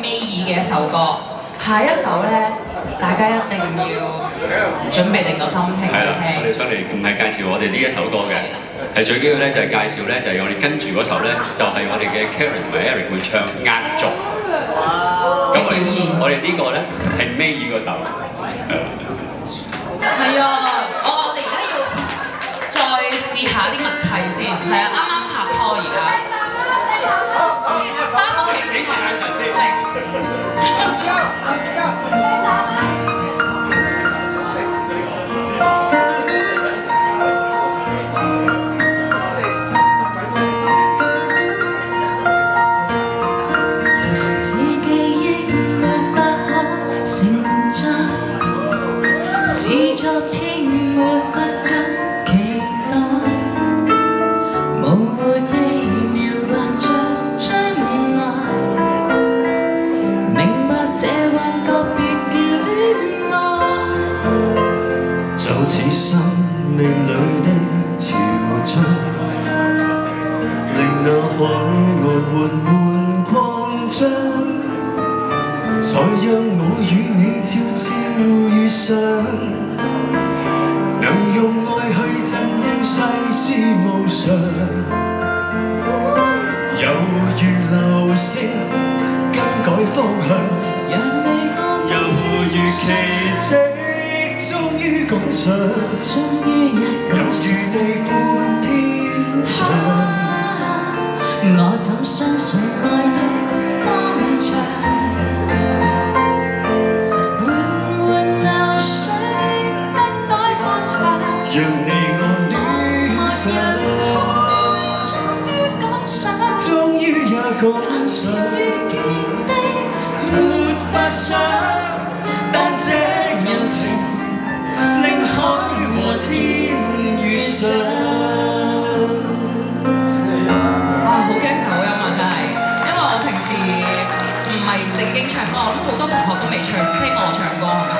尾二嘅一首歌，下一首咧，大家一定要準備定個心情去係啦，我哋聽。上嚟唔係介紹我哋呢一首歌嘅，係最緊要咧就係介紹咧就係我哋跟住嗰首咧就係我哋嘅 Karen 同埋 Eric 會唱壓軸。咁嘅表現我哋呢個咧係尾二嗰首。係啊，我哋而家要再試下啲默契先。係啊，啱啱拍拖而家，翻屋企先食眼神先。是記憶沒法可承載，是昨天沒法敢期待，模糊地描畫着將來，明白這幻覺別叫戀愛，就似生命裏的潮漲，令那海岸緩緩擴張，才讓我與你悄悄遇上，能用愛去真正世事無常，猶如流星更改方向，猶如奇蹟終於趕上，猶如地闊天長，我怎相信愛的方長？緩緩流水更改方向，讓你我戀上，終於趕上，終於也趕上，遇見的沒法想，但這友情令海和天遇上。哇，好驚走音啊！真係，因為我平時唔係正經唱歌，我諗好多同學都未聽過我唱歌係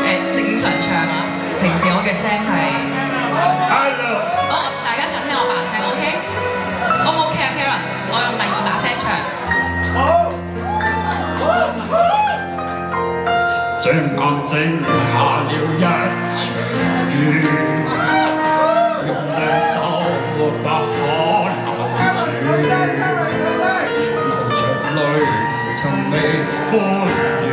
咪？正常唱啊，平時我嘅聲係，好，大家想聽我把聲 OK？O 唔 OK 啊 Karen？我用第二把聲唱。這眼睛下了一場雨，用兩手沒法可攔住，流着淚從未歡愉，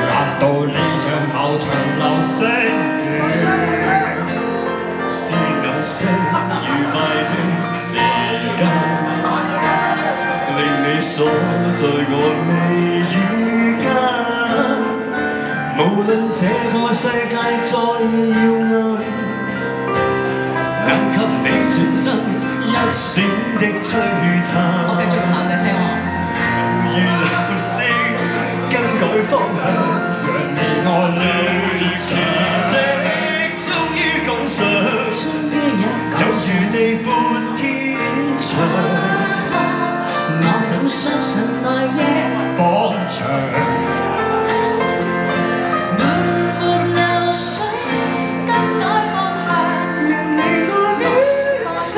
壓到呢場後場流星雨，是那些愉快的時間，令你鎖在我眉宇間。無論這個世界再耀眼，能給你轉身一閃的璀璨。我繼續用男仔聲喎。如流星更改方向，讓你我戀奇上。蹟終於趕上，猶如地闊天長，我怎相信愛的方長？緩緩流水更改方向，讓你我戀上，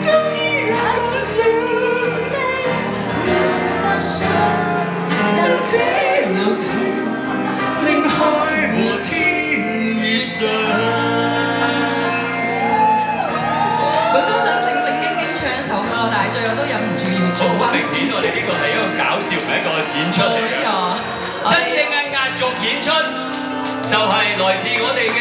終於眼前常見的沒法想，但這友情令海和天遇上。本身想正正經經唱一首歌，但係最後都忍唔住要做翻。好明顯，我哋呢個係一個搞笑，唔係一個演出嚟冇嘅。錯，真正嘅壓軸演出就係來自我哋嘅